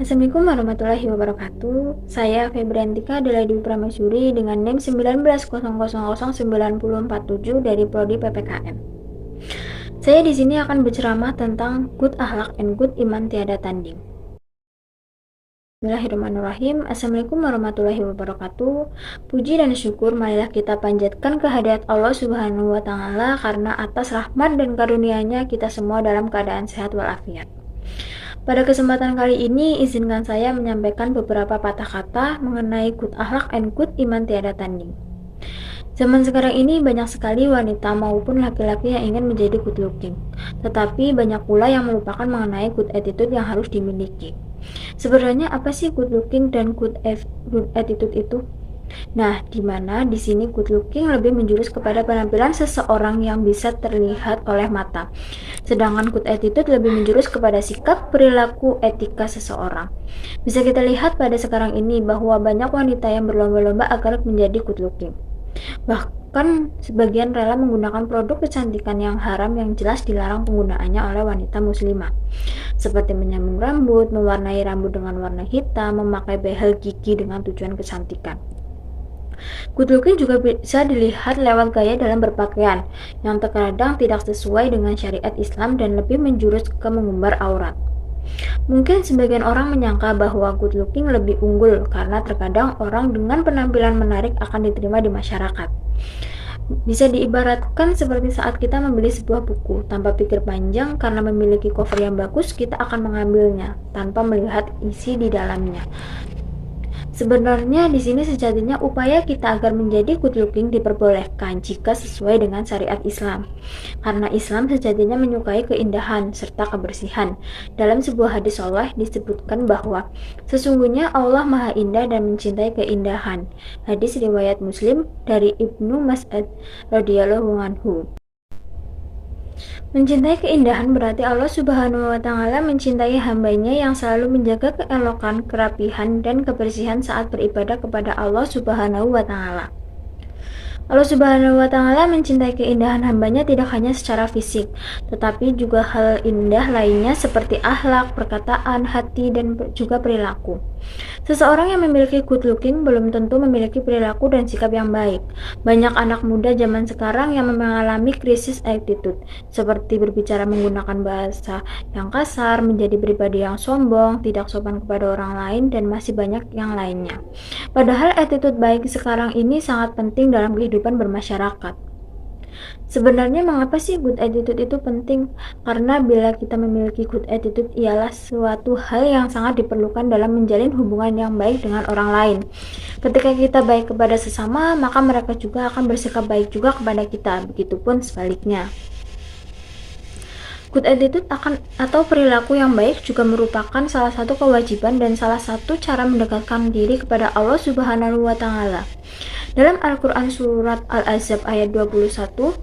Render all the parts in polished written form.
Assalamualaikum warahmatullahi wabarakatuh. Saya Febriantika Delaidi Pramesuri dengan NIM 1900009047 dari Prodi PPKM. Saya di sini akan berceramah tentang good akhlak and good iman tiada tanding. Bismillahirrahmanirrahim. Assalamualaikum warahmatullahi wabarakatuh. Puji dan syukur marilah kita panjatkan kehadirat Allah Subhanahu wa taala karena atas rahmat dan karunia-Nya kita semua dalam keadaan sehat walafiat. Pada kesempatan kali ini, izinkan saya menyampaikan beberapa patah kata mengenai good akhlak and good iman tiada tanding. Zaman sekarang ini banyak sekali wanita maupun laki-laki yang ingin menjadi good looking, tetapi banyak pula yang melupakan mengenai good attitude yang harus dimiliki. Sebenarnya apa sih good looking dan good attitude itu? Nah, di mana di sini good looking lebih menjurus kepada penampilan seseorang yang bisa terlihat oleh mata. Sedangkan good attitude lebih menjurus kepada sikap, perilaku, etika seseorang. Bisa kita lihat pada sekarang ini bahwa banyak wanita yang berlomba-lomba agar menjadi good looking. Bahkan sebagian rela menggunakan produk kecantikan yang haram yang jelas dilarang penggunaannya oleh wanita muslimah. Seperti menyambung rambut, mewarnai rambut dengan warna hitam, memakai behel gigi dengan tujuan kecantikan. Good looking juga bisa dilihat lewat gaya dalam berpakaian, yang terkadang tidak sesuai dengan syariat Islam dan lebih menjurus ke mengumbar aurat. Mungkin sebagian orang menyangka bahwa good looking lebih unggul karena terkadang orang dengan penampilan menarik akan diterima di masyarakat. Bisa diibaratkan seperti saat kita membeli sebuah buku tanpa pikir panjang, karena memiliki cover yang bagus kita akan mengambilnya tanpa melihat isi di dalamnya. Sebenarnya di sini sejatinya upaya kita agar menjadi good looking diperbolehkan jika sesuai dengan syariat Islam. Karena Islam sejatinya menyukai keindahan serta kebersihan. Dalam sebuah hadis sahih disebutkan bahwa sesungguhnya Allah Maha Indah dan mencintai keindahan. Hadis riwayat Muslim dari Ibnu Mas'ud radhiyallahu anhu. Mencintai keindahan berarti Allah Subhanahu wa taala mencintai hambanya yang selalu menjaga keelokan, kerapihan, dan kebersihan saat beribadah kepada Allah Subhanahu wa taala. Allah Subhanahu wa taala mencintai keindahan hambanya tidak hanya secara fisik, tetapi juga hal indah lainnya seperti akhlak, perkataan, hati, dan juga perilaku. Seseorang yang memiliki good looking belum tentu memiliki perilaku dan sikap yang baik. Banyak anak muda zaman sekarang yang mengalami krisis attitude, seperti berbicara menggunakan bahasa yang kasar, menjadi pribadi yang sombong, tidak sopan kepada orang lain, dan masih banyak yang lainnya. Padahal attitude baik sekarang ini sangat penting dalam kehidupan bermasyarakat. Sebenarnya mengapa sih good attitude itu penting? Karena bila kita memiliki good attitude ialah suatu hal yang sangat diperlukan dalam menjalin hubungan yang baik dengan orang lain. Ketika kita baik kepada sesama, maka mereka juga akan bersikap baik juga kepada kita. Begitupun sebaliknya. Good attitude atau perilaku yang baik juga merupakan salah satu kewajiban dan salah satu cara mendekatkan diri kepada Allah Subhanahu wa taala. Dalam Al-Qur'an surat Al-Ahzab ayat 21,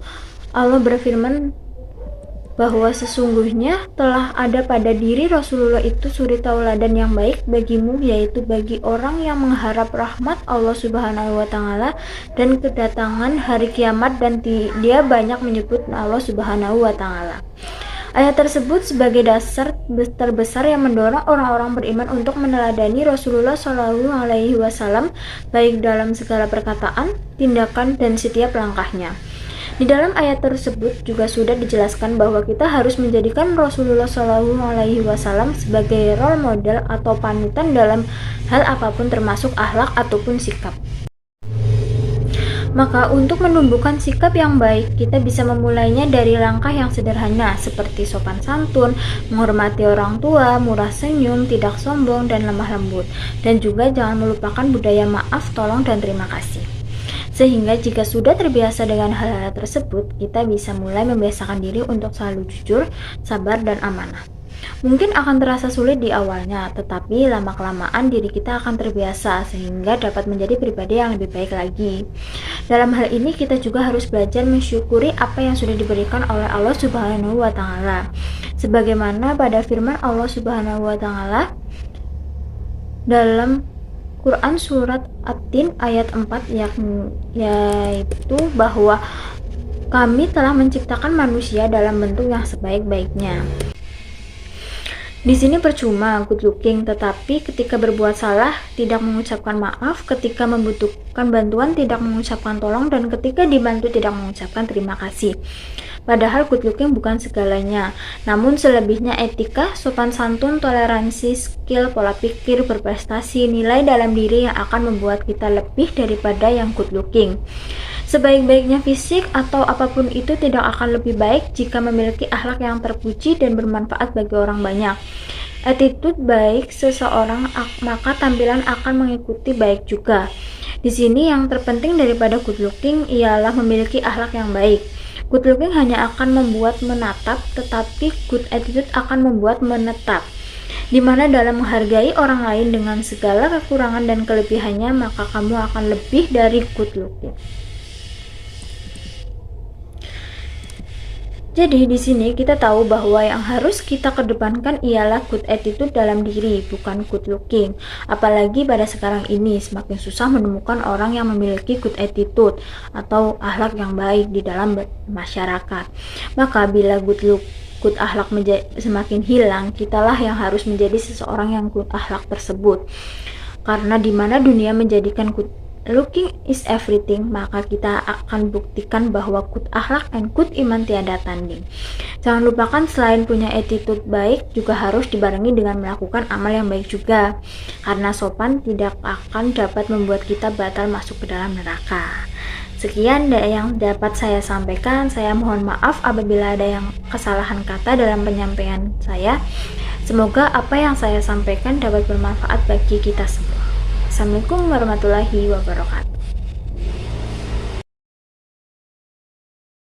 Allah berfirman bahwa sesungguhnya telah ada pada diri Rasulullah itu suri tauladan yang baik bagimu, yaitu bagi orang yang mengharap rahmat Allah Subhanahu wa taala dan kedatangan hari kiamat, dan dia banyak menyebut Allah Subhanahu wa taala. Ayat tersebut sebagai dasar terbesar yang mendorong orang-orang beriman untuk meneladani Rasulullah Shallallahu Alaihi Wasallam baik dalam segala perkataan, tindakan, dan setiap langkahnya. Di dalam ayat tersebut juga sudah dijelaskan bahwa kita harus menjadikan Rasulullah Shallallahu Alaihi Wasallam sebagai role model atau panutan dalam hal apapun termasuk akhlak ataupun sikap. Maka untuk menumbuhkan sikap yang baik, kita bisa memulainya dari langkah yang sederhana seperti sopan santun, menghormati orang tua, murah senyum, tidak sombong, dan lemah lembut. Dan juga jangan melupakan budaya maaf, tolong, dan terima kasih. Sehingga jika sudah terbiasa dengan hal-hal tersebut, kita bisa mulai membiasakan diri untuk selalu jujur, sabar, dan amanah. Mungkin akan terasa sulit di awalnya, tetapi lama-kelamaan diri kita akan terbiasa sehingga dapat menjadi pribadi yang lebih baik lagi. Dalam hal ini kita juga harus belajar mensyukuri apa yang sudah diberikan oleh Allah Subhanahu wa taala. Sebagaimana pada firman Allah Subhanahu wa taala dalam Quran surat At-Tin ayat 4 yaitu bahwa kami telah menciptakan manusia dalam bentuk yang sebaik-baiknya. Di sini percuma good looking, tetapi ketika berbuat salah tidak mengucapkan maaf, ketika membutuhkan bantuan tidak mengucapkan tolong, dan ketika dibantu tidak mengucapkan terima kasih. Padahal good looking bukan segalanya, namun selebihnya etika, sopan santun, toleransi, skill, pola pikir, berprestasi, nilai dalam diri yang akan membuat kita lebih daripada yang good looking. Sebaik-baiknya fisik atau apapun itu tidak akan lebih baik jika memiliki akhlak yang terpuji dan bermanfaat bagi orang banyak. Attitude baik seseorang, maka tampilan akan mengikuti baik juga. Di sini yang terpenting daripada good looking ialah memiliki akhlak yang baik. Good looking hanya akan membuat menatap, tetapi good attitude akan membuat menetap. Di mana dalam menghargai orang lain dengan segala kekurangan dan kelebihannya, maka kamu akan lebih dari good looking. Jadi di sini kita tahu bahwa yang harus kita kedepankan ialah good attitude dalam diri, bukan good looking. Apalagi pada sekarang ini semakin susah menemukan orang yang memiliki good attitude atau akhlak yang baik di dalam masyarakat. Maka bila good akhlak semakin hilang, kitalah yang harus menjadi seseorang yang good akhlak tersebut. Karena di mana dunia menjadikan good looking is everything, maka kita akan buktikan bahwa good akhlak and good iman tiada tanding. Jangan lupakan selain punya attitude baik, juga harus dibarengi dengan melakukan amal yang baik juga. Karena sopan tidak akan dapat membuat kita batal masuk ke dalam neraka. Sekian yang dapat saya sampaikan. Saya mohon maaf apabila ada yang kesalahan kata dalam penyampaian saya. Semoga apa yang saya sampaikan dapat bermanfaat bagi kita semua. Assalamualaikum warahmatullahi wabarakatuh.